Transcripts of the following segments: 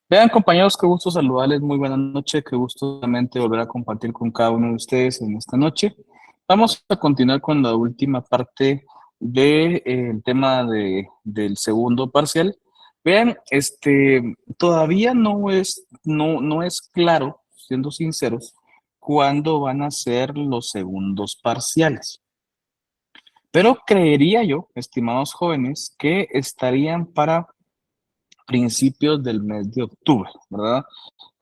Vean, compañeros, qué gusto saludarles, muy buena noche, qué gusto nuevamente volver a compartir con cada uno de ustedes en esta noche. Vamos a continuar con la última parte del tema del segundo parcial. Vean, todavía no es claro, siendo sinceros, cuándo van a ser los segundos parciales. Pero creería yo, estimados jóvenes, que estarían para principios del mes de octubre, ¿verdad?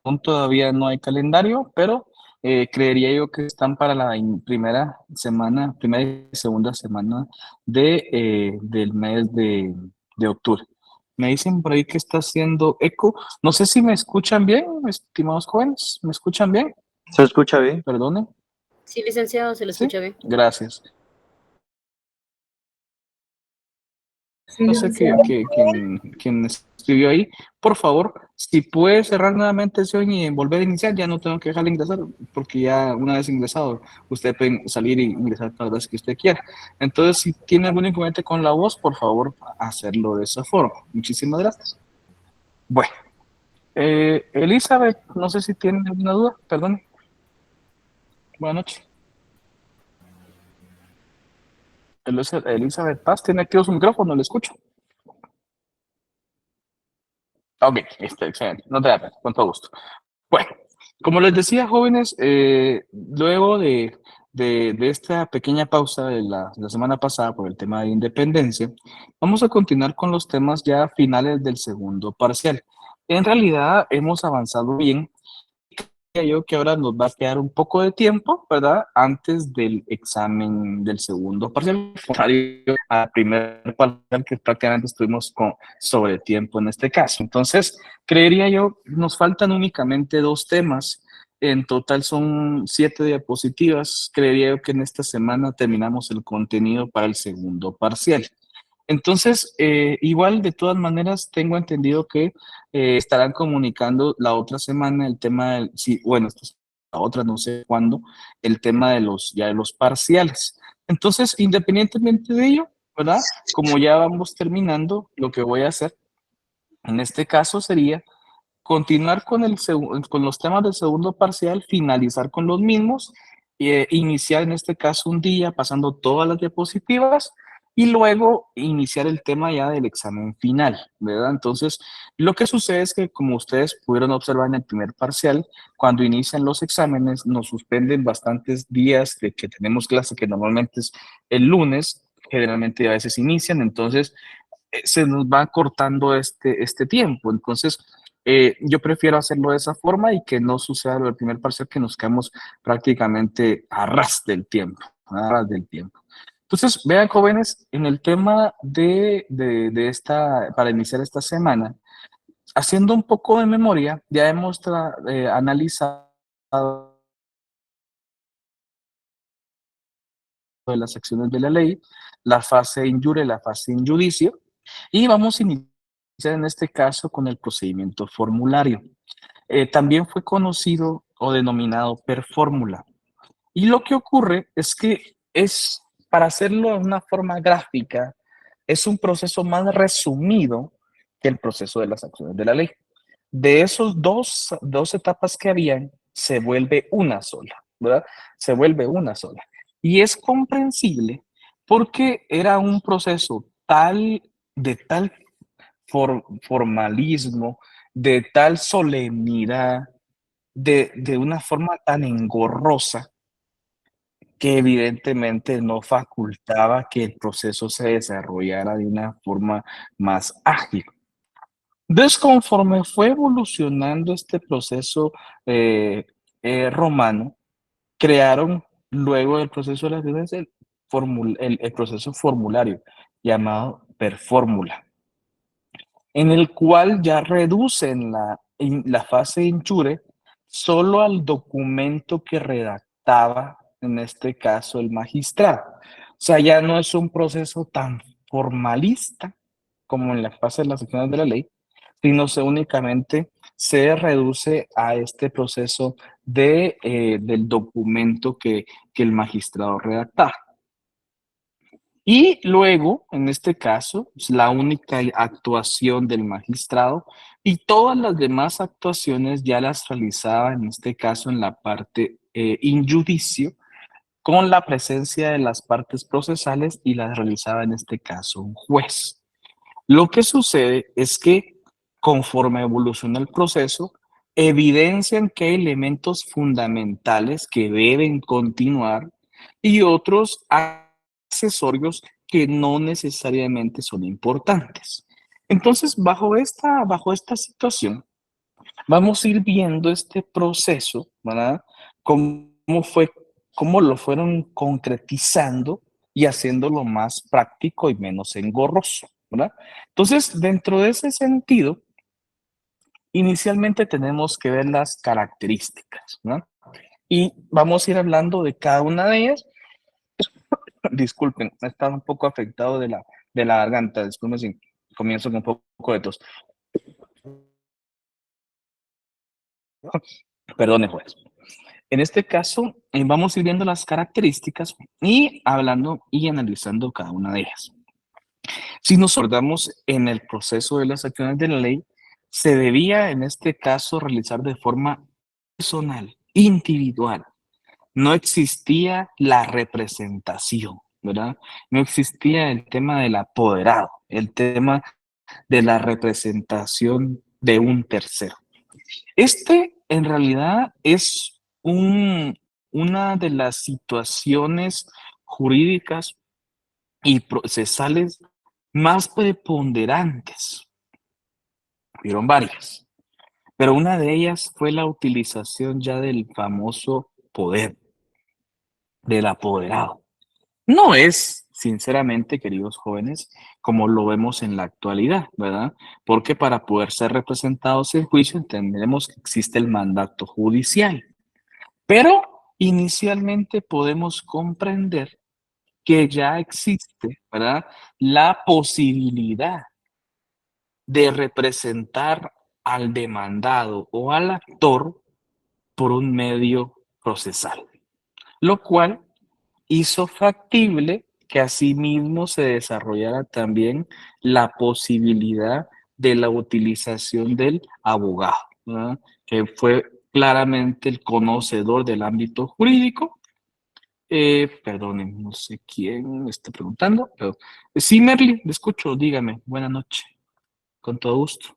Aún todavía no hay calendario, pero creería yo que están para la primera y segunda semana del mes de octubre. Me dicen por ahí que está haciendo eco. No sé si me escuchan bien, estimados jóvenes. ¿Me escuchan bien? ¿Se escucha bien? Perdone. Sí, licenciado, se lo Sí, escucha bien. gracias. Sí, No sé licenciado. quién escribió ahí. Por favor, si puede cerrar nuevamente sesión y volver a iniciar, ya no tengo que dejarle ingresar, porque ya una vez ingresado, usted puede salir y ingresar todas las veces que usted quiera. Entonces, si tiene algún inconveniente con la voz, por favor, hacerlo de esa forma. Muchísimas gracias. Bueno, Elizabeth, no sé si tiene alguna duda, perdón. Buenas noches. Elizabeth Paz, tiene activo su micrófono, le escucho. Ok, está excelente. No te da pena, con todo gusto. Bueno, como les decía, jóvenes, luego de esta pequeña pausa de la semana pasada por el tema de independencia, vamos a continuar con los temas ya finales del segundo parcial. En realidad hemos avanzado bien. Creo yo que ahora nos va a quedar un poco de tiempo, ¿verdad? Antes del examen del segundo parcial, contrario al primer parcial que prácticamente estuvimos con sobre tiempo en este caso. Entonces, creería yo, nos faltan únicamente dos temas. En total son 7 diapositivas. Creería yo que en esta semana terminamos el contenido para el segundo parcial. Entonces, igual de todas maneras, tengo entendido que estarán comunicando la otra semana el tema del, sí, bueno, la otra no sé cuándo, el tema de ya de los parciales. Entonces, independientemente de ello, ¿verdad? Como ya vamos terminando, lo que voy a hacer en este caso sería continuar con con los temas del segundo parcial, finalizar con los mismos, iniciar en este caso un día pasando todas las diapositivas y luego iniciar el tema ya del examen final, ¿verdad? Entonces, lo que sucede es que, como ustedes pudieron observar en el primer parcial, cuando inician los exámenes nos suspenden bastantes días de que tenemos clase, que normalmente es el lunes, generalmente a veces inician, entonces se nos va cortando este tiempo. Entonces, yo prefiero hacerlo de esa forma y que no suceda lo del primer parcial, que nos quedamos prácticamente a ras del tiempo, a ras del tiempo. Entonces, vean, jóvenes, en el tema de esta, para iniciar esta semana, haciendo un poco de memoria, ya hemos analizado de las acciones de la ley, la fase in jure, la fase in judicio, y vamos a iniciar en este caso con el procedimiento formulario. También fue conocido o denominado per fórmula. Y lo que ocurre es que para hacerlo de una forma gráfica, es un proceso más resumido que el proceso de las acciones de la ley. De esos dos etapas que habían, se vuelve una sola, ¿verdad? Se vuelve una sola. Y es comprensible porque era un proceso de tal formalismo, de tal solemnidad, de una forma tan engorrosa que evidentemente no facultaba que el proceso se desarrollara de una forma más ágil. Entonces, conforme fue evolucionando este proceso romano, crearon luego del proceso de las ciudades el proceso formulario llamado per fórmula, en el cual ya reducen la fase de inchure solo al documento que redactaba, en este caso, el magistrado. O sea, ya no es un proceso tan formalista como en la fase de las secciones de la ley, sino únicamente se reduce a este proceso del documento que el magistrado redactaba. Y luego, en este caso, es la única actuación del magistrado y todas las demás actuaciones ya las realizaba, en este caso, en la parte in judicio, con la presencia de las partes procesales y las realizaba, en este caso, un juez. Lo que sucede es que conforme evoluciona el proceso, evidencian que hay elementos fundamentales que deben continuar y otros accesorios que no necesariamente son importantes. Entonces, bajo esta situación, vamos a ir viendo este proceso, ¿verdad? Cómo fue, cómo lo fueron concretizando y haciéndolo más práctico y menos engorroso, ¿verdad? Entonces, dentro de ese sentido, inicialmente tenemos que ver las características, ¿no? Y vamos a ir hablando de cada una de ellas. Disculpen, he estado un poco afectado de la garganta. Disculpen si comienzo con un poco de tos. Perdone, pues. En este caso, vamos a ir viendo las características y hablando y analizando cada una de ellas. Si nos acordamos en el proceso de las acciones de la ley, se debía en este caso realizar de forma personal, individual. No existía la representación, ¿verdad? No existía el tema del apoderado, el tema de la representación de un tercero. Este en realidad es una de las situaciones jurídicas y procesales más preponderantes. Hubieron varias, pero una de ellas fue la utilización ya del famoso poder, del apoderado. No es, sinceramente, queridos jóvenes, como lo vemos en la actualidad, ¿verdad? Porque para poder ser representados en juicio entendemos que existe el mandato judicial. Pero inicialmente podemos comprender que ya existe, ¿verdad? La posibilidad de representar al demandado o al actor por un medio procesal, lo cual hizo factible que asimismo se desarrollara también la posibilidad de la utilización del abogado, ¿verdad? Que fue claramente el conocedor del ámbito jurídico. Perdonen, no sé quién me está preguntando, pero sí, Merly, le escucho, dígame, buena noche, con todo gusto.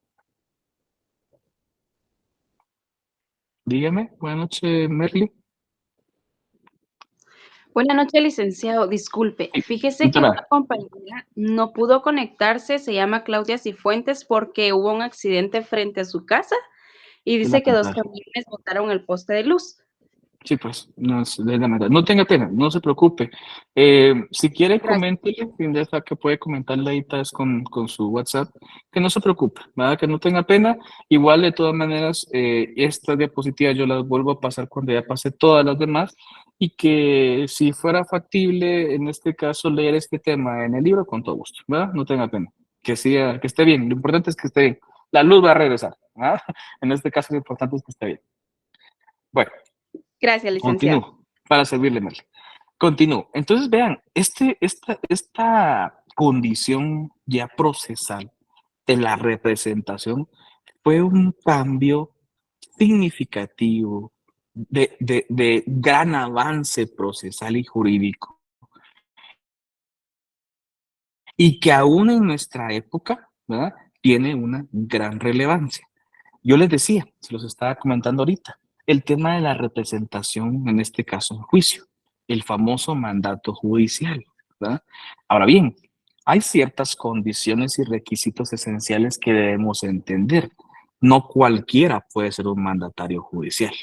Dígame, buena noche, Merly. Buenas noches, licenciado. Disculpe, Sí, fíjese que doctora, una compañera no pudo conectarse, se llama Claudia Cifuentes, porque hubo un accidente frente a su casa y de la dice que 2 contraria. camiones botaron el poste de luz. Sí, pues, no es de la verdad. No tenga pena, no se preocupe. Si quiere, Gracias. coméntele, ya está que puede comentarle ahí tal vez con su WhatsApp, que no se preocupe, ¿verdad? Que no tenga pena. Igual, de todas maneras, estas diapositivas yo las vuelvo a pasar cuando ya pase todas las demás y que si fuera factible, en este caso, leer este tema en el libro, con todo gusto, ¿verdad? No tenga pena. Que esté bien. Lo importante es que esté bien. La luz va a regresar, ¿verdad? En este caso, lo importante es que esté bien. Bueno. Gracias, licenciado. Continúo, para servirle, Merle. Continúo. Entonces, vean, esta condición ya procesal de la representación fue un cambio significativo de gran avance procesal y jurídico, y que aún en nuestra época, ¿verdad?, tiene una gran relevancia. Yo les decía, se los estaba comentando ahorita, el tema de la representación, en este caso en juicio, el famoso mandato judicial, ¿verdad? Ahora bien, hay ciertas condiciones y requisitos esenciales que debemos entender. No cualquiera puede ser un mandatario judicial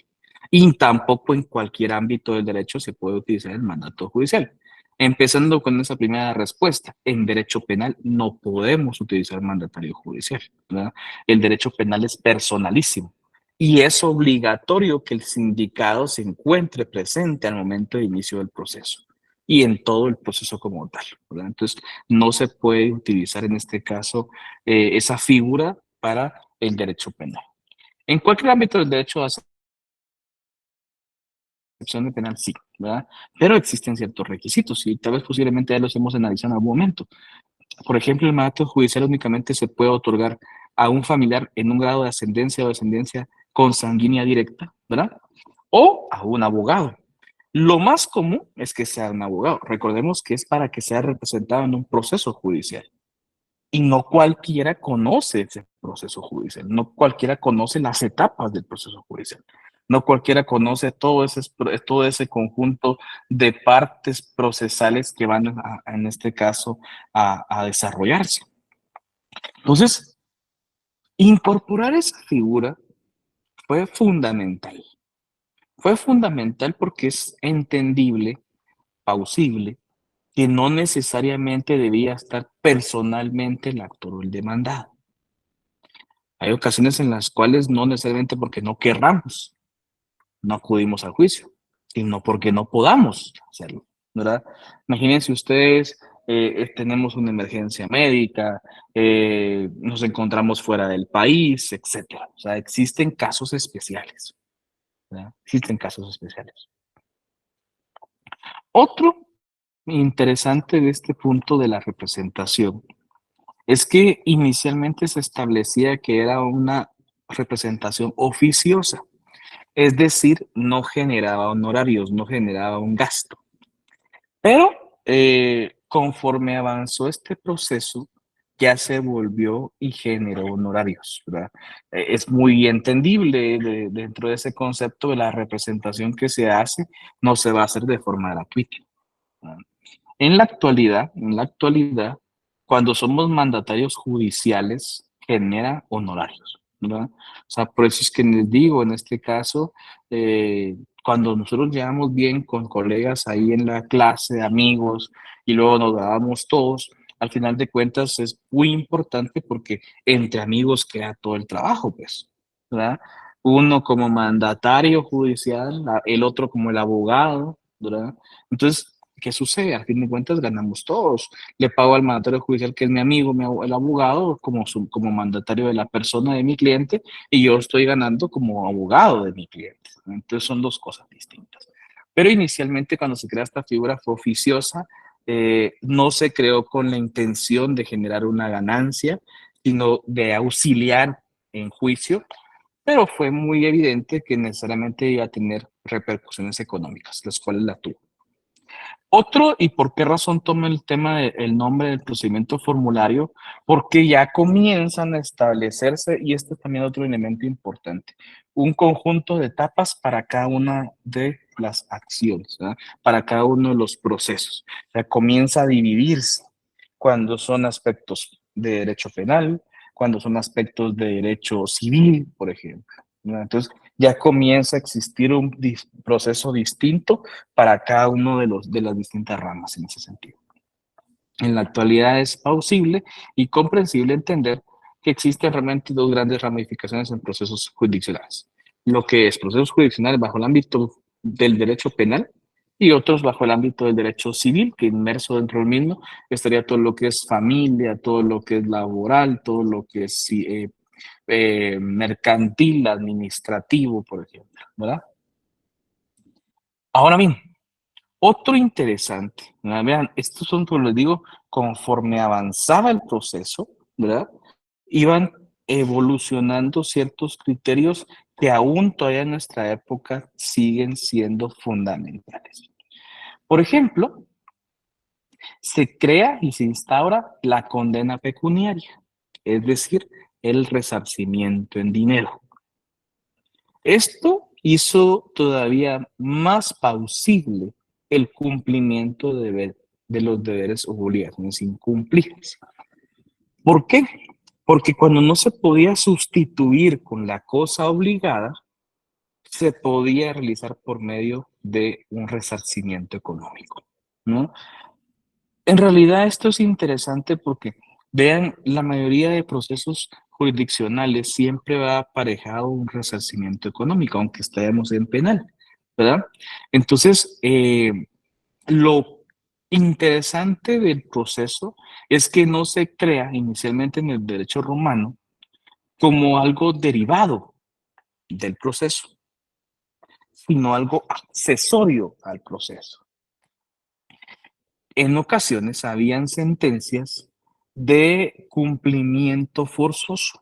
y tampoco en cualquier ámbito del derecho se puede utilizar el mandato judicial. Empezando con esa primera respuesta, en derecho penal no podemos utilizar mandatario judicial, ¿verdad? El derecho penal es personalísimo y es obligatorio que el sindicado se encuentre presente al momento de inicio del proceso y en todo el proceso como tal, ¿verdad? Entonces, no se puede utilizar en este caso esa figura para el derecho penal. En cualquier ámbito del derecho excepción de penal, sí, ¿verdad? Pero existen ciertos requisitos y tal vez posiblemente ya los hemos analizado en algún momento. Por ejemplo, el mandato judicial únicamente se puede otorgar a un familiar en un grado de ascendencia o descendencia consanguínea directa, ¿verdad? O a un abogado. Lo más común es que sea un abogado. Recordemos que es para que sea representado en un proceso judicial. Y no cualquiera conoce ese proceso judicial, no cualquiera conoce las etapas del proceso judicial, no cualquiera conoce todo ese conjunto de partes procesales que van en este caso a desarrollarse. Entonces, incorporar esa figura fue fundamental. Fue fundamental porque es entendible, plausible, que no necesariamente debía estar personalmente el actor o el demandado. Hay ocasiones en las cuales no necesariamente porque no querramos, no acudimos al juicio, sino porque no podamos hacerlo, ¿verdad? Imagínense ustedes, tenemos una emergencia médica, nos encontramos fuera del país, etcétera. O sea, existen casos especiales, ¿verdad? Existen casos especiales. Otro interesante de este punto de la representación es que inicialmente se establecía que era una representación oficiosa, es decir, no generaba honorarios, no generaba un gasto. Pero conforme avanzó este proceso, ya se volvió y generó honorarios, ¿verdad? Es muy entendible dentro de ese concepto de la representación que se hace, no se va a hacer de forma gratuita, ¿verdad? En la actualidad, cuando somos mandatarios judiciales, genera honorarios, ¿verdad? O sea, por eso es que les digo, en este caso, cuando nosotros llevamos bien con colegas ahí en la clase, amigos, y luego nos dábamos todos, al final de cuentas es muy importante porque entre amigos queda todo el trabajo, pues, ¿verdad? Uno como mandatario judicial, el otro como el abogado, ¿verdad? Entonces, ¿qué sucede? Al fin de cuentas ganamos todos. Le pago al mandatario judicial que es mi amigo, el abogado, como mandatario de la persona de mi cliente, y yo estoy ganando como abogado de mi cliente. Entonces son dos cosas distintas. Pero inicialmente cuando se crea esta figura fue oficiosa, no se creó con la intención de generar una ganancia, sino de auxiliar en juicio, pero fue muy evidente que necesariamente iba a tener repercusiones económicas, las cuales la tuvo. Otro, ¿y por qué razón tomo el tema del nombre del procedimiento formulario? Porque ya comienzan a establecerse, y este es también otro elemento importante, un conjunto de etapas para cada una de las acciones, ¿verdad? Para cada uno de los procesos. O sea, comienza a dividirse cuando son aspectos de derecho penal, cuando son aspectos de derecho civil, por ejemplo, ¿verdad? Entonces, ya comienza a existir un proceso distinto para cada uno de las distintas ramas en ese sentido. En la actualidad es plausible y comprensible entender que existen realmente dos grandes ramificaciones en procesos jurisdiccionales. Lo que es procesos jurisdiccionales bajo el ámbito del derecho penal y otros bajo el ámbito del derecho civil, que inmerso dentro del mismo estaría todo lo que es familia, todo lo que es laboral, todo lo que es mercantil, administrativo, por ejemplo, ¿verdad? Ahora bien, otro interesante, ¿verdad? Vean, estos son, como les digo, conforme avanzaba el proceso, ¿verdad? Iban evolucionando ciertos criterios que aún todavía en nuestra época siguen siendo fundamentales. Por ejemplo, se crea y se instaura la condena pecuniaria, es decir, el resarcimiento en dinero. Esto hizo todavía más plausible el cumplimiento de los deberes o obligaciones incumplidas. ¿Por qué? Porque cuando no se podía sustituir con la cosa obligada, se podía realizar por medio de un resarcimiento económico, ¿no? En realidad esto es interesante porque, vean, la mayoría de procesos jurisdiccionales siempre va aparejado un resarcimiento económico, aunque estemos en penal, ¿verdad? Entonces, lo interesante del proceso es que no se crea inicialmente en el derecho romano como algo derivado del proceso, sino algo accesorio al proceso. En ocasiones habían sentencias de cumplimiento forzoso,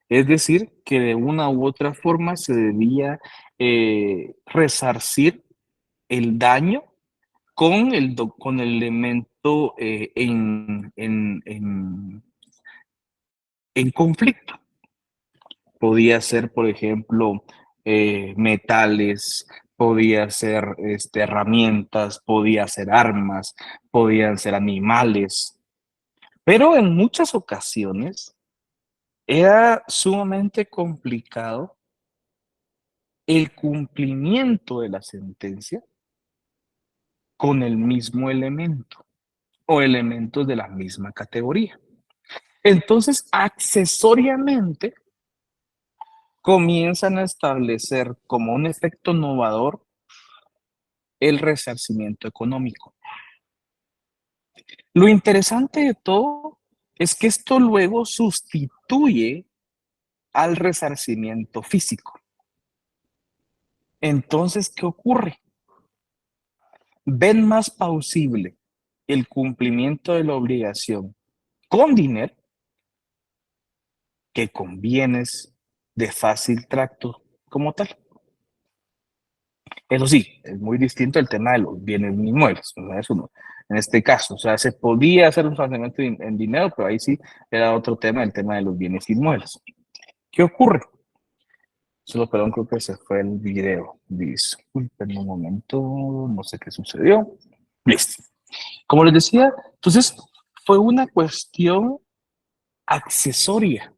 es decir, que de una u otra forma se debía resarcir el daño con el elemento en conflicto. Podía ser, por ejemplo, metales, podía ser herramientas, podía ser armas, podían ser animales, pero en muchas ocasiones era sumamente complicado el cumplimiento de la sentencia con el mismo elemento o elementos de la misma categoría. Entonces, accesoriamente, comienzan a establecer como un efecto innovador el resarcimiento económico. Lo interesante de todo es que esto luego sustituye al resarcimiento físico. Entonces, ¿qué ocurre? Ven más plausible el cumplimiento de la obligación con dinero que con bienes de fácil tracto como tal. Eso sí, es muy distinto el tema de los bienes inmuebles. O sea, eso no, en este caso, o sea, se podía hacer un financiamiento en dinero, pero ahí sí era otro tema, el tema de los bienes inmuebles. ¿Qué ocurre? Solo, perdón, creo que se fue el video. Disculpen un momento, no sé qué sucedió. Listo. Como les decía, entonces fue una cuestión accesoria,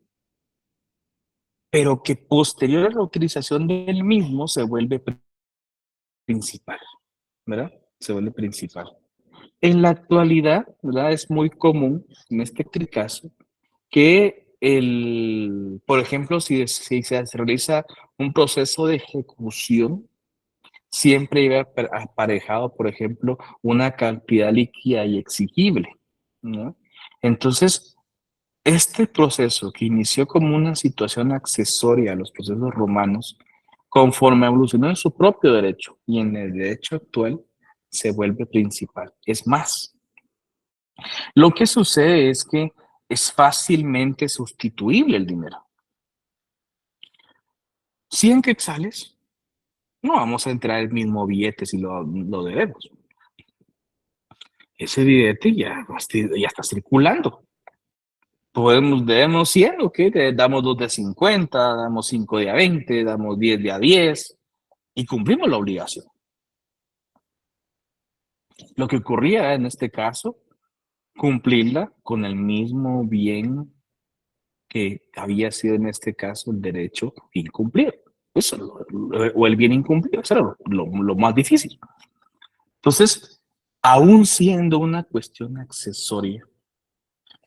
pero que posterior a la utilización del mismo se vuelve principal, ¿verdad? Se vuelve principal. En la actualidad, ¿verdad? Es muy común, en este caso, que por ejemplo, si se realiza un proceso de ejecución, siempre iba aparejado, por ejemplo, una cantidad líquida y exigible, ¿no? Entonces, este proceso que inició como una situación accesoria a los procesos romanos, conforme evolucionó en su propio derecho y en el derecho actual, se vuelve principal. Es más, lo que sucede es que es fácilmente sustituible el dinero. 100 quetzales, no vamos a entrar el mismo billete si lo debemos. Ese billete ya está circulando. Debemos 100, ok, damos 2 de 50, damos 5 de a 20, damos 10 de a 10 y cumplimos la obligación. Lo que ocurría en este caso, cumplirla con el mismo bien que había sido en este caso el derecho incumplido. Eso, o el bien incumplido, eso era lo más difícil. Entonces, aún siendo una cuestión accesoria,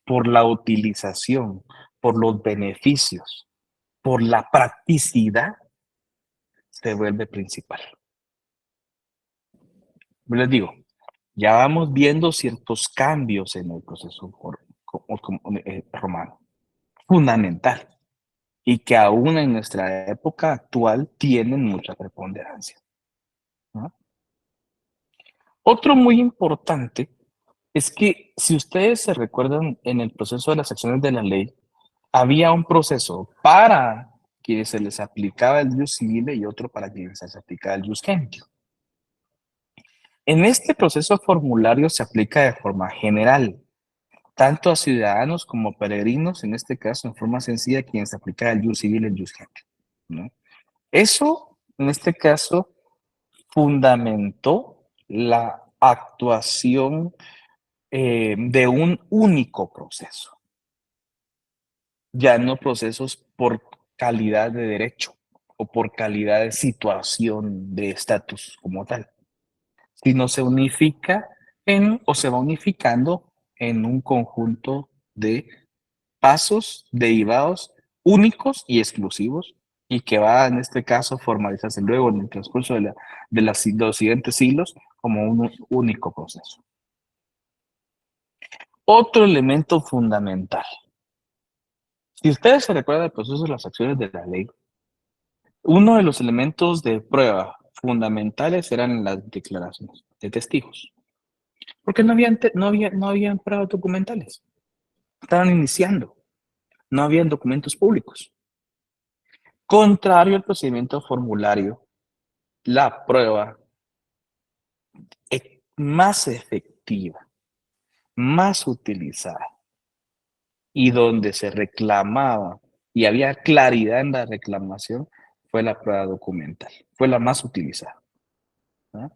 por la utilización, por los beneficios, por la practicidad, se vuelve principal. Les digo, ya vamos viendo ciertos cambios en el proceso romano, fundamental, y que aún en nuestra época actual tienen mucha preponderancia, ¿no? Otro muy importante es que si ustedes se recuerdan en el proceso de las acciones de la ley, había un proceso para quienes se les aplicaba el jus civile y otro para quienes se les aplicaba el jus gentio. En este proceso formulario se aplica de forma general, tanto a ciudadanos como peregrinos, en este caso en forma sencilla, quienes se aplica el jus civile y el jus gentio, ¿no? Eso, en este caso, fundamentó la actuación de un único proceso, ya no procesos por calidad de derecho o por calidad de situación de estatus como tal, sino se unifica o se va unificando en un conjunto de pasos derivados únicos y exclusivos y que va en este caso formalizarse luego en el transcurso de los siguientes siglos como un único proceso. Otro elemento fundamental. Si ustedes se recuerdan del proceso de las acciones de la ley, Uno de los elementos de prueba fundamentales eran las declaraciones de testigos, porque no habían pruebas documentales. Estaban iniciando, no habían documentos públicos. Contrario al procedimiento formulario, la prueba más efectiva, más utilizada y donde se reclamaba y había claridad en la reclamación fue la prueba documental, fue la más utilizada, ¿verdad?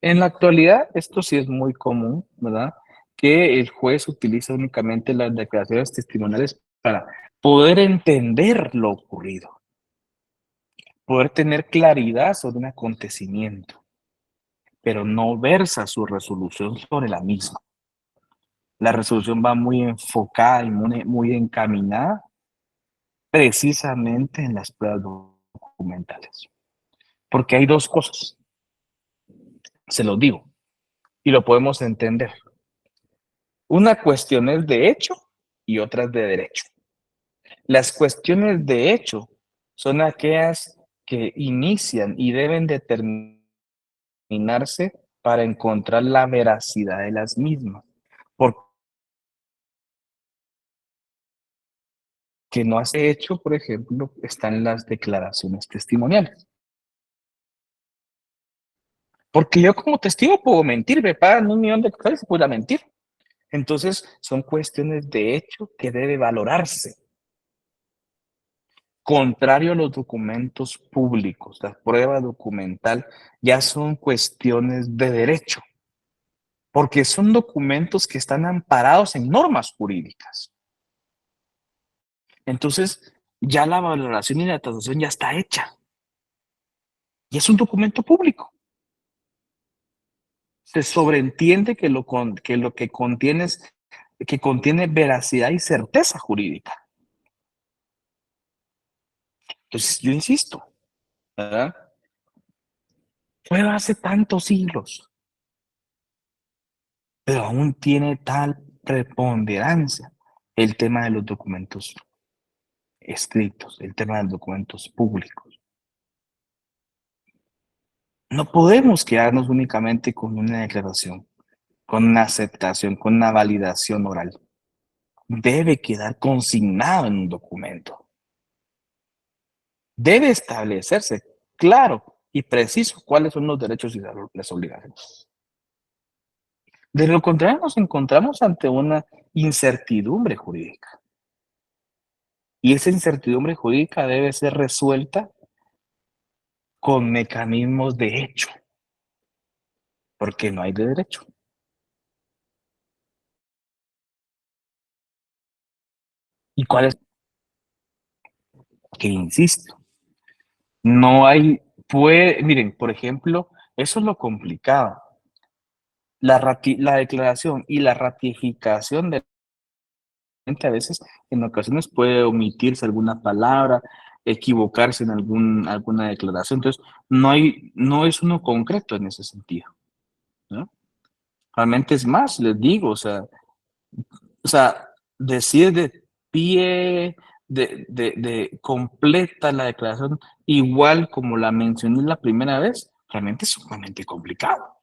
En la actualidad, esto sí es muy común, ¿verdad? Que el juez utiliza únicamente las declaraciones testimoniales para poder entender lo ocurrido, poder tener claridad sobre un acontecimiento, pero no versa su resolución sobre la misma. La resolución va muy enfocada y muy encaminada precisamente en las pruebas documentales. Porque hay dos cosas, se los digo, y lo podemos entender. Una cuestión es de hecho y otra es de derecho. Las cuestiones de hecho son aquellas que inician y deben determinarse para encontrar la veracidad de las mismas. Porque no hace hecho, por ejemplo, están las declaraciones testimoniales. Porque yo como testigo puedo mentir, me pagan $1.000.000 y puedo mentir. Entonces, son cuestiones de hecho que debe valorarse. Contrario a los documentos públicos, la prueba documental ya son cuestiones de derecho, porque son documentos que están amparados en normas jurídicas. Entonces, ya la valoración y la tasación ya está hecha. Y es un documento público. Se sobreentiende que lo que contiene que contiene veracidad y certeza jurídica. Entonces, yo insisto, ¿verdad? Fue hace tantos siglos, pero aún tiene tal preponderancia el tema de los documentos escritos, el tema de los documentos públicos. No podemos quedarnos únicamente con una declaración, con una aceptación, con una validación oral. Debe quedar consignado en un documento. Debe establecerse claro y preciso cuáles son los derechos y las obligaciones. De lo contrario, nos encontramos ante una incertidumbre jurídica. Y esa incertidumbre jurídica debe ser resuelta con mecanismos de hecho, porque no hay de derecho. ¿Y cuál es? Que insisto, no hay, miren, por ejemplo, eso es lo complicado. La declaración y la ratificación de a veces, en ocasiones puede omitirse alguna palabra, equivocarse en alguna declaración. Entonces, no es uno concreto en ese sentido, ¿no? Realmente es más, les digo, o sea, decir de pie, completa la declaración, igual como la mencioné la primera vez, realmente es sumamente complicado.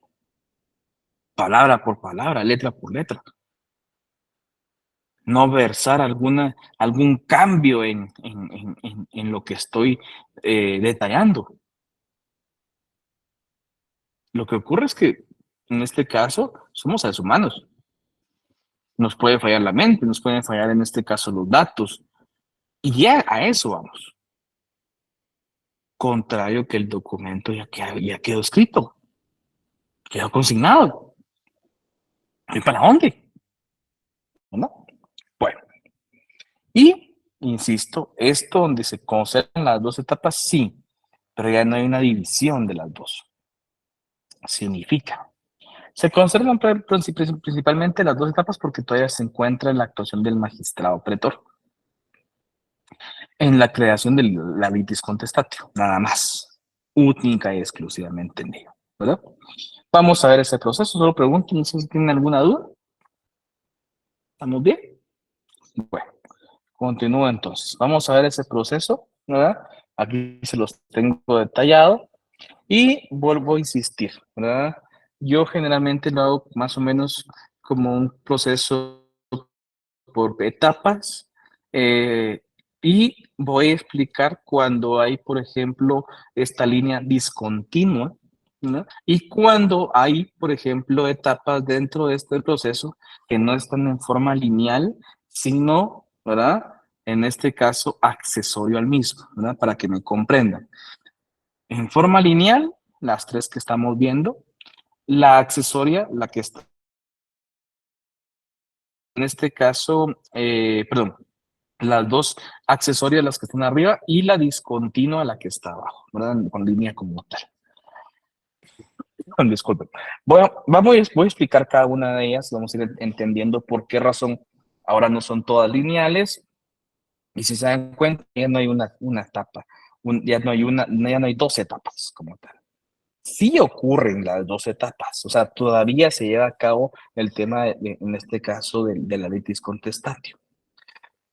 Palabra por palabra, letra por letra. No versar algún cambio en lo que estoy detallando. Lo que ocurre es que en este caso somos seres humanos. Nos puede fallar la mente, nos pueden fallar en este caso los datos. Y ya a eso vamos. Contrario que el documento ya quedó escrito, quedó consignado. ¿Y para dónde? ¿No? Bueno, y insisto, esto donde se conservan las dos etapas, sí, pero ya no hay una división de las dos. Significa, se conservan principalmente las dos etapas porque todavía se encuentra en la actuación del magistrado pretor, en la creación de la litis contestatio, nada más, única y exclusivamente en ello, ¿verdad? Vamos a ver ese proceso, solo pregunto, no sé si tienen alguna duda. ¿Estamos bien? Bueno, continúo entonces. Vamos a ver ese proceso, ¿verdad? Aquí se los tengo detallado y vuelvo a insistir, ¿verdad? Yo generalmente lo hago más o menos como un proceso por etapas, y voy a explicar cuando hay, por ejemplo, esta línea discontinua, ¿no? Y cuando hay, por ejemplo, etapas dentro de este proceso que no están en forma lineal, sino, ¿verdad? En este caso, accesorio al mismo, ¿verdad? Para que me comprendan. En forma lineal, las tres que estamos viendo, la accesoria, la que está en este caso, perdón, las dos accesorias, las que están arriba, y la discontinua, la que está abajo, ¿verdad? Con línea como tal. Disculpen. Voy a explicar cada una de ellas, vamos a ir entendiendo por qué razón ahora no son todas lineales, y si se dan cuenta, ya no hay una etapa, ya no hay dos etapas como tal. Sí ocurren las dos etapas, o sea, todavía se lleva a cabo el tema, en este caso, de la litis contestatio.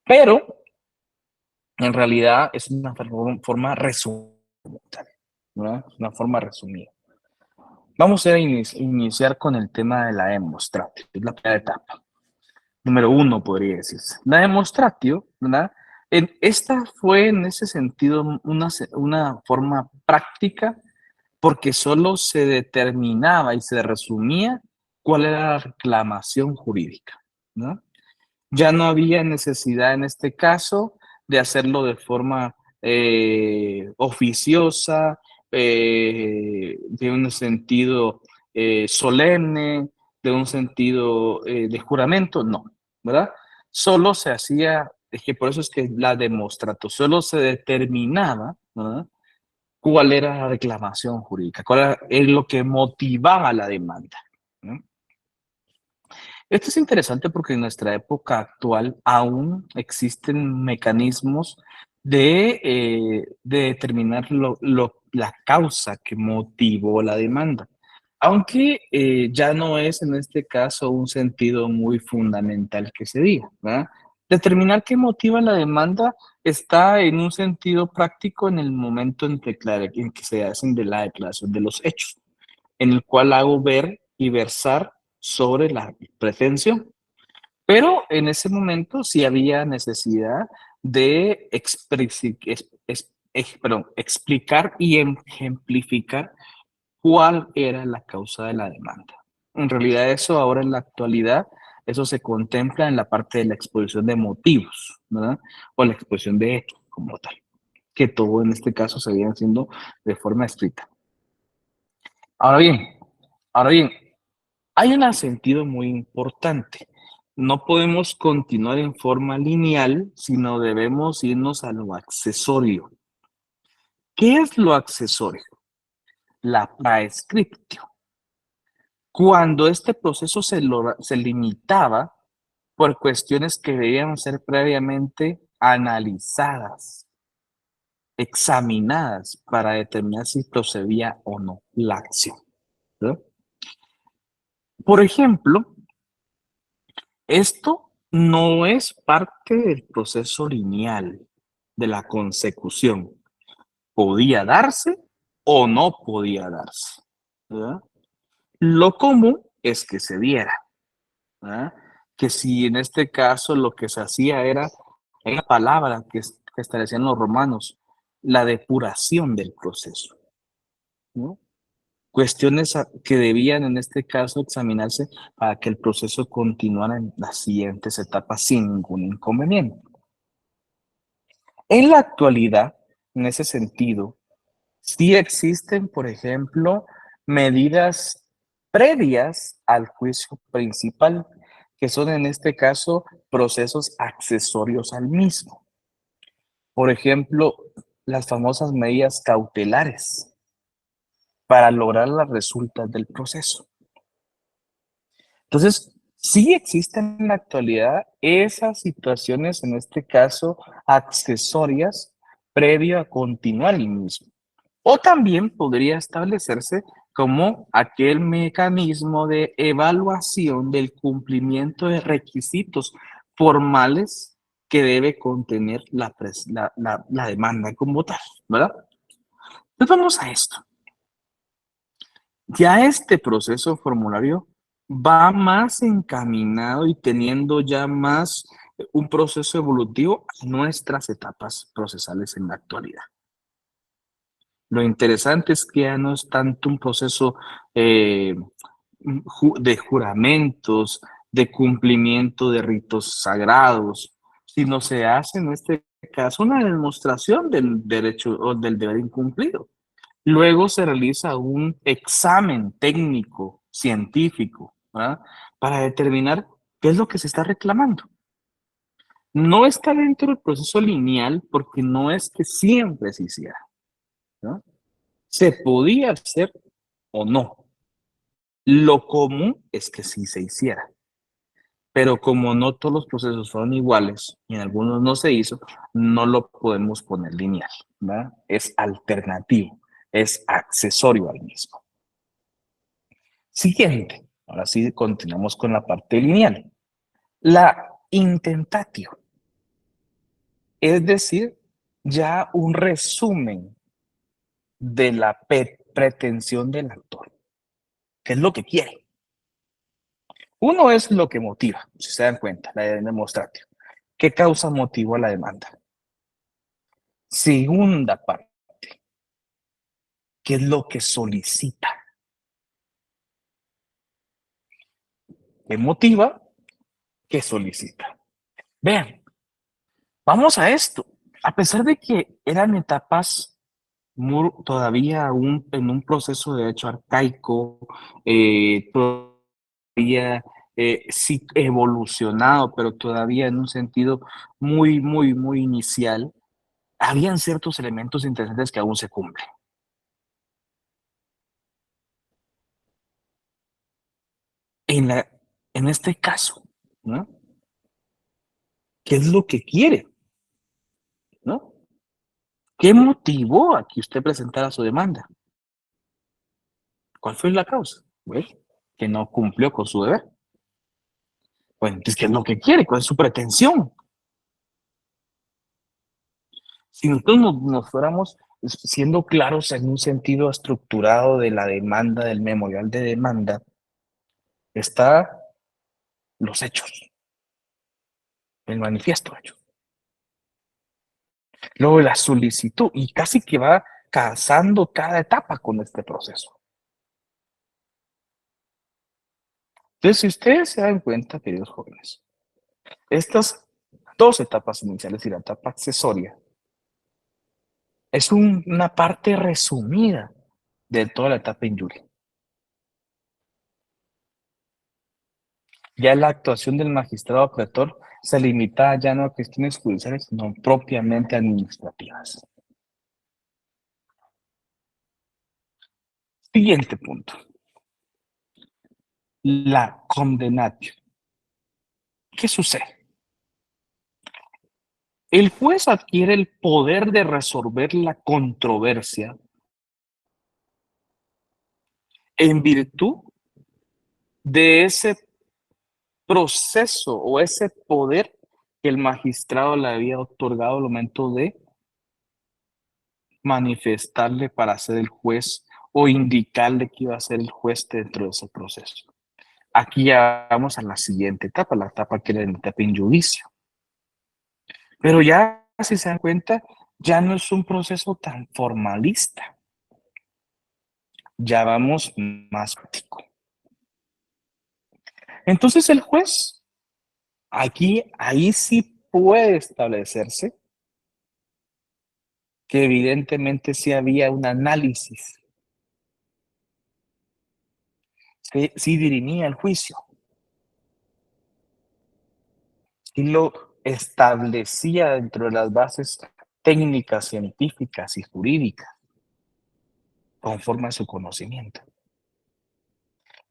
Pero, en realidad, es una forma resumida, ¿no? Una forma resumida. Vamos a iniciar con el tema de la demonstratio, que es la primera etapa. Número 1, podría decirse. La demonstratio, ¿verdad? Esta fue, en ese sentido, una forma práctica, porque solo se determinaba y se resumía cuál era la reclamación jurídica, ¿no? Ya no había necesidad en este caso de hacerlo de forma oficiosa, de un sentido solemne, de un sentido de juramento, no, ¿verdad? Solo se hacía, es que por eso es que la demostrato, solo se determinaba, ¿verdad? Cuál era la reclamación jurídica, es lo que motivaba la demanda, ¿no? Esto es interesante porque en nuestra época actual aún existen mecanismos de determinar la causa que motivó la demanda, aunque ya no es en este caso un sentido muy fundamental que se diga, ¿verdad? Determinar qué motiva la demanda está en un sentido práctico en el momento en que se hacen de la declaración de los hechos, en el cual hago ver y versar sobre la pretensión. Pero en ese momento sí había necesidad de explicar y ejemplificar cuál era la causa de la demanda. En realidad eso ahora en la actualidad, eso se contempla en la parte de la exposición de motivos, ¿verdad? O la exposición de hechos como tal, que todo en este caso se viene haciendo de forma escrita. Ahora bien, ahora bien, hay un sentido muy importante. No podemos continuar en forma lineal, sino debemos irnos a lo accesorio. ¿Qué es lo accesorio? La praescriptio. Cuando este proceso se limitaba por cuestiones que debían ser previamente analizadas, examinadas para determinar si procedía o no la acción, ¿no? Por ejemplo, esto no es parte del proceso lineal de la consecución. Podía darse o no podía darse, ¿verdad? Lo común es que se diera, ¿verdad? Que si en este caso lo que se hacía era, hay una palabra que establecían los romanos, la depuración del proceso, ¿no? Cuestiones que debían en este caso examinarse para que el proceso continuara en las siguientes etapas sin ningún inconveniente. En la actualidad, en ese sentido, sí existen, por ejemplo, medidas previas al juicio principal, que son en este caso procesos accesorios al mismo. Por ejemplo, las famosas medidas cautelares para lograr las resultas del proceso. Entonces, sí existen en la actualidad esas situaciones, en este caso, accesorias, previo a continuar el mismo. O también podría establecerse como aquel mecanismo de evaluación del cumplimiento de requisitos formales que debe contener la demanda como tal, ¿verdad? Entonces vamos a esto. Ya este proceso formulario va más encaminado y teniendo ya más un proceso evolutivo a nuestras etapas procesales en la actualidad. Lo interesante es que ya no es tanto un proceso de juramentos, de cumplimiento de ritos sagrados, sino se hace en este caso una demostración del derecho o del deber incumplido. Luego se realiza un examen técnico, científico, ¿verdad? Para determinar qué es lo que se está reclamando. No está dentro del proceso lineal porque no es que siempre se hiciera, ¿no? Se podía hacer o no. Lo común es que sí se hiciera. Pero como no todos los procesos son iguales y en algunos no se hizo, no lo podemos poner lineal, ¿verdad? Es alternativo, es accesorio al mismo. Siguiente, ahora sí continuamos con la parte lineal. La intentatio, es decir, ya un resumen de la pretensión del actor. ¿Qué es lo que quiere? Uno es lo que motiva, si se dan cuenta, la demonstratio. ¿Qué causa motivo a la demanda? Segunda parte, ¿qué es lo que solicita? ¿Qué motiva? ¿Qué solicita? Vean, vamos a esto. A pesar de que eran etapas todavía en un proceso de hecho arcaico, todavía sí evolucionado, pero todavía en un sentido muy inicial, habían ciertos elementos interesantes que aún se cumplen. En este caso, ¿no? ¿Qué es lo que quiere? ¿No? ¿Qué motivó a que usted presentara su demanda? ¿Cuál fue la causa? Pues, que no cumplió con su deber. Bueno, entonces, ¿qué es lo que quiere? ¿Cuál es su pretensión? Si nosotros nos fuéramos siendo claros en un sentido estructurado de la demanda, del memorial de demanda, está los hechos, el manifiesto hecho. Luego la solicitud, y casi que va casando cada etapa con este proceso. Entonces, si ustedes se dan cuenta, queridos jóvenes, estas dos etapas iniciales y la etapa accesoria es una parte resumida de toda la etapa injuria. Ya la actuación del magistrado pretor se limita ya no a cuestiones judiciales, sino propiamente administrativas. Siguiente punto. La condenatio. ¿Qué sucede? El juez adquiere el poder de resolver la controversia en virtud de ese proceso o ese poder que el magistrado le había otorgado al momento de manifestarle para ser el juez o indicarle que iba a ser el juez dentro de ese proceso. Aquí ya vamos a la siguiente etapa, la etapa que era la etapa en juicio. Pero ya, si se dan cuenta, ya no es un proceso tan formalista. Ya vamos más práctico. Entonces el juez, ahí sí puede establecerse que evidentemente sí había un análisis, sí dirimía el juicio, sí lo establecía dentro de las bases técnicas, científicas y jurídicas, conforme a su conocimiento.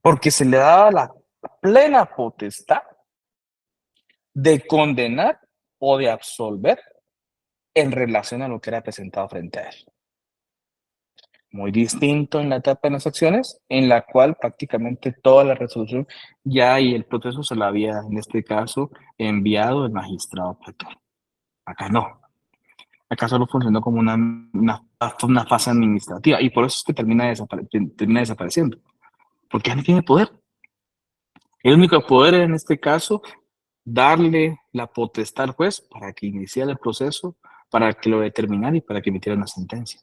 Porque se le daba la plena potestad de condenar o de absolver en relación a lo que era presentado frente a él. Muy distinto en la etapa de las acciones, en la cual prácticamente toda la resolución ya y el proceso se la había, en este caso, enviado el magistrado pretor. Acá no. Acá solo funcionó como una fase administrativa y por eso es que termina desapareciendo, porque ya no tiene poder. El único poder en este caso, darle la potestad al juez para que iniciara el proceso, para que lo determinara y para que emitiera una sentencia.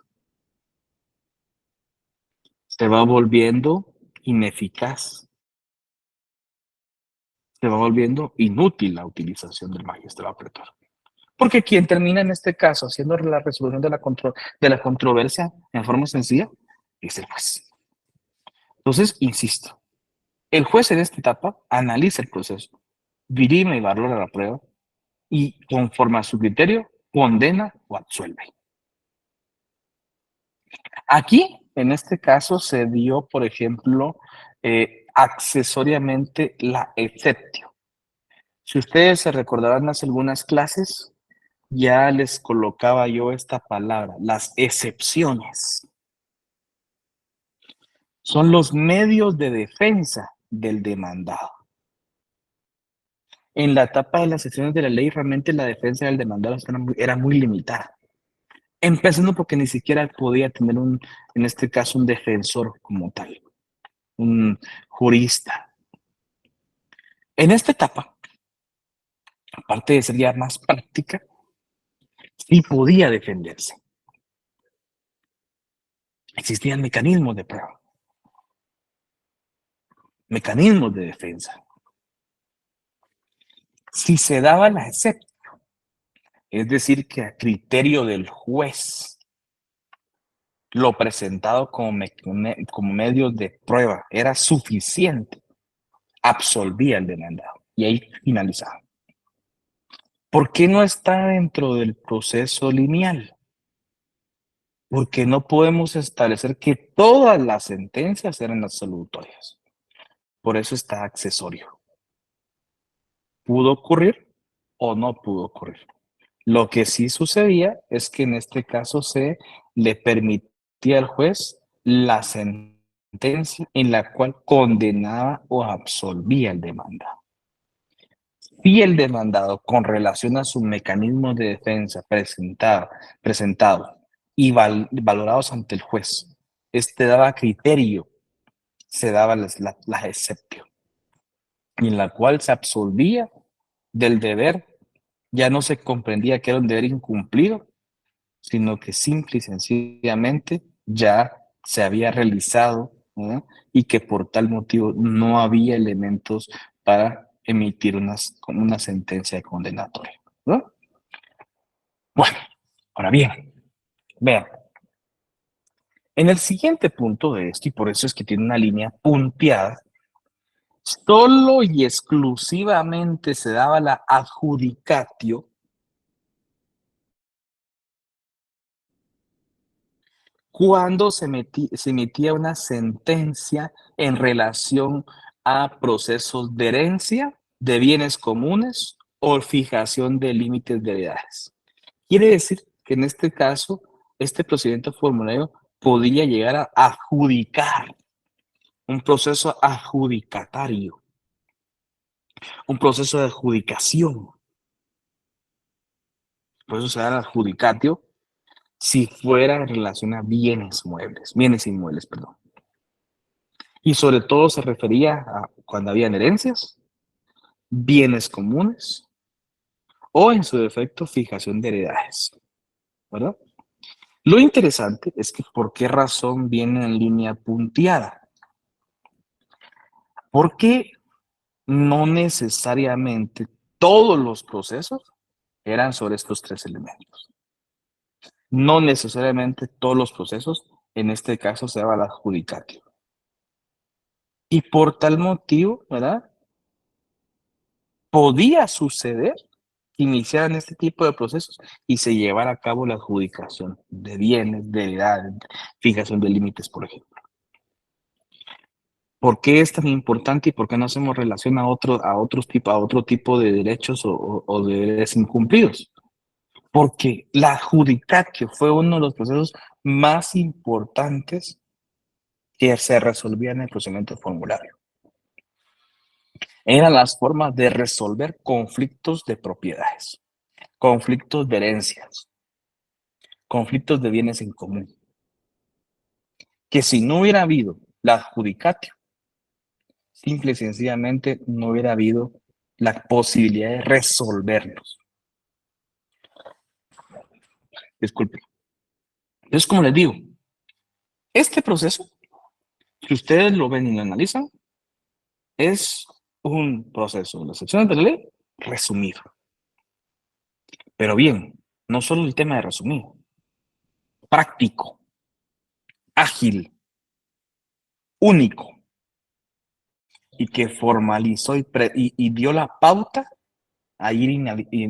Se va volviendo ineficaz, se va volviendo inútil la utilización del magistrado pretor. Porque quien termina en este caso haciendo la resolución de la controversia en forma sencilla es el juez. Entonces, insisto, el juez en esta etapa analiza el proceso, dirime y valora la prueba y conforme a su criterio condena o absuelve. Aquí, en este caso, se dio, por ejemplo, accesoriamente la exceptio. Si ustedes se recordarán hace algunas clases, ya les colocaba yo esta palabra, las excepciones. Son los medios de defensa del demandado. En la etapa de las excepciones de la ley, realmente la defensa del demandado era muy limitada. Empezando porque ni siquiera podía tener en este caso, un defensor como tal, un jurista. En esta etapa, aparte de ser ya más práctica, sí podía defenderse. Existían mecanismos de prueba, mecanismos de defensa. Si se daba la excepción, es decir, que a criterio del juez, lo presentado como medios de prueba era suficiente, absolvía al demandado y ahí finalizaba. ¿Por qué no está dentro del proceso lineal? Porque no podemos establecer que todas las sentencias eran absolutorias. Por eso está accesorio. ¿Pudo ocurrir o no pudo ocurrir? Lo que sí sucedía es que en este caso se le permitía al juez la sentencia en la cual condenaba o absolvía al demandado. Si el demandado, con relación a sus mecanismos de defensa presentados y valorados ante el juez, daba criterio, se daba la excepción, y en la cual se absolvía del deber, ya no se comprendía que era un deber incumplido, sino que simple y sencillamente ya se había realizado, ¿no? Y que por tal motivo no había elementos para emitir una sentencia condenatoria, ¿no? Bueno, ahora bien, vean, en el siguiente punto de esto, y por eso es que tiene una línea punteada, solo y exclusivamente se daba la adjudicatio cuando se emitía una sentencia en relación a procesos de herencia, de bienes comunes o fijación de límites de heredades. Quiere decir que en este caso, este procedimiento formulario podría llegar a adjudicar, un proceso adjudicatario, un proceso de adjudicación. Por eso se da el adjudicatio si fuera en relación a bienes inmuebles, perdón. Y sobre todo se refería a cuando habían herencias, bienes comunes o en su defecto fijación de heredades, ¿verdad? Lo interesante es que por qué razón viene en línea punteada. Porque no necesariamente todos los procesos eran sobre estos tres elementos. No necesariamente todos los procesos, en este caso, se daba la adjudicatio. Y por tal motivo, ¿verdad? Podía suceder que iniciaran este tipo de procesos y se llevara a cabo la adjudicación de bienes, de heredades, fijación de límites, por ejemplo. ¿Por qué es tan importante y por qué no hacemos relación a otro tipo de derechos o de deberes incumplidos? Porque la adjudicatio fue uno de los procesos más importantes que se resolvían en el procedimiento formulario. Eran las formas de resolver conflictos de propiedades. conflictos de herencias, conflictos de bienes en común. Que si no hubiera habido la adjudicatio, simple y sencillamente no hubiera habido la posibilidad de resolverlos. Disculpen. Entonces, como les digo, este proceso, si ustedes lo ven y lo analizan, es un proceso de las secciones de la ley resumido. Pero bien, no solo el tema de resumido, práctico, ágil, único, y que formalizó y dio la pauta a ir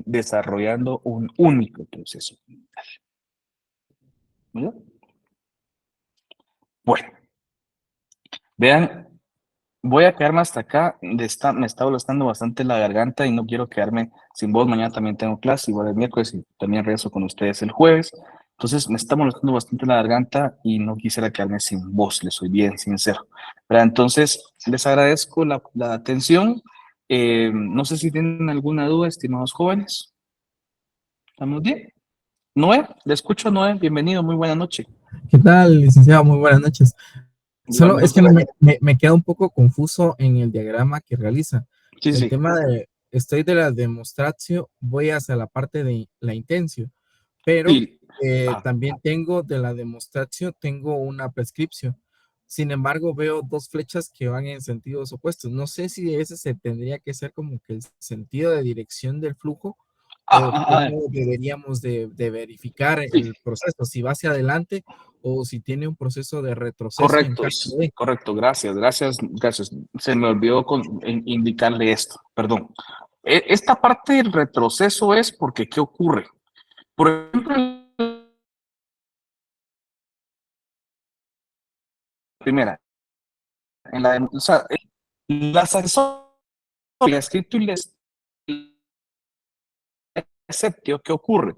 desarrollando un único proceso. ¿Verdad? Bueno, vean, voy a quedarme hasta acá. Me está molestando bastante la garganta y no quiero quedarme sin voz. Mañana también tengo clase, igual el miércoles, y también regreso con ustedes el jueves. Entonces me está molestando bastante la garganta y no quisiera quedarme sin voz, les soy bien sincero. Pero entonces les agradezco la atención. No sé si tienen alguna duda, estimados jóvenes. ¿Estamos bien? Noé, le escucho, Noé. Bienvenido, muy buena noche. ¿Qué tal, licenciado? Muy buenas noches. Solo es que Igualmente. me queda un poco confuso en el diagrama que realiza. Sí, El sí. tema estoy de la demonstratio, voy hacia la parte de la intencio, pero Sí. también tengo de la demonstratio, tengo una prescripción. Sin embargo, veo dos flechas que van en sentidos opuestos. No sé si ese se tendría que ser como que el sentido de dirección del flujo o cómo deberíamos de verificar Sí. el proceso, si va hacia adelante o si tiene un proceso de retroceso en Correcto, caso de. correcto, gracias. Se me olvidó indicarle esto, perdón. Esta parte del retroceso es porque, ¿qué ocurre? Por ejemplo, primera, o sea, las accesorias, escrito y les exceptio, ¿qué ocurre?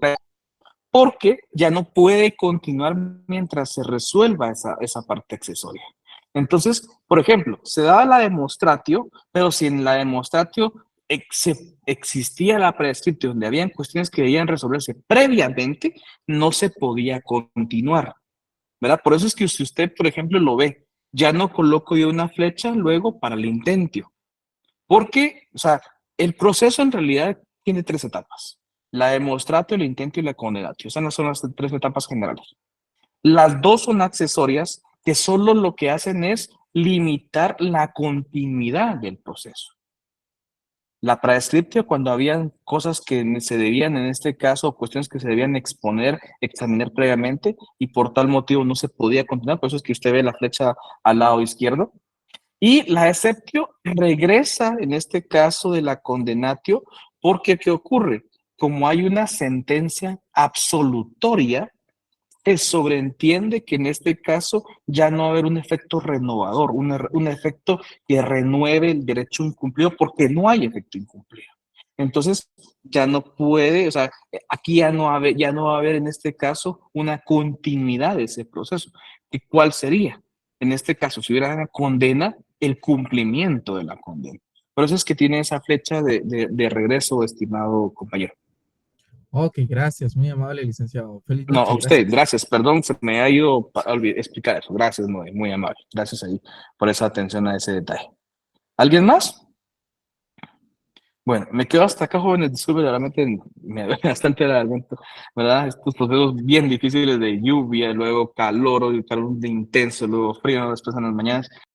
Porque ya no puede continuar mientras se resuelva esa parte accesoria. Entonces, por ejemplo, se daba la demonstratio, pero si en la demonstratio existía la prescriptio, donde habían cuestiones que debían resolverse previamente, no se podía continuar, ¿verdad? Por eso es que si usted, por ejemplo, lo ve, ya no coloco yo una flecha luego para el intentio, porque, o sea, el proceso en realidad tiene tres etapas. La demonstratio, el intento y la condenatio. Esas no son las tres etapas generales. Las dos son accesorias que solo lo que hacen es limitar la continuidad del proceso. La prescriptio, cuando habían cosas que se debían, en este caso, cuestiones que se debían exponer, examinar previamente, y por tal motivo no se podía continuar, por eso es que usted ve la flecha al lado izquierdo. Y la exceptio regresa, en este caso de la condenatio, porque ¿qué ocurre? Como hay una sentencia absolutoria, se sobreentiende que en este caso ya no va a haber un efecto renovador, un efecto que renueve el derecho incumplido, porque no hay efecto incumplido. Entonces, ya no puede, o sea, aquí ya no va a haber en este caso una continuidad de ese proceso. ¿Y cuál sería? En este caso, si hubiera una condena, el cumplimiento de la condena. Por eso es que tiene esa flecha de regreso, estimado compañero. Ok, gracias, muy amable, licenciado. Feliz No, a noche, usted, gracias. gracias, perdón, se me ha ido a explicar eso. Gracias, muy amable. Gracias ahí por esa atención a ese detalle. ¿Alguien más? Bueno, me quedo hasta acá, jóvenes. Disculpen, realmente me duele bastante la garganta, ¿verdad? Estos procesos bien difíciles de lluvia, luego calor, hoy calor intenso, luego frío, después en las mañanas.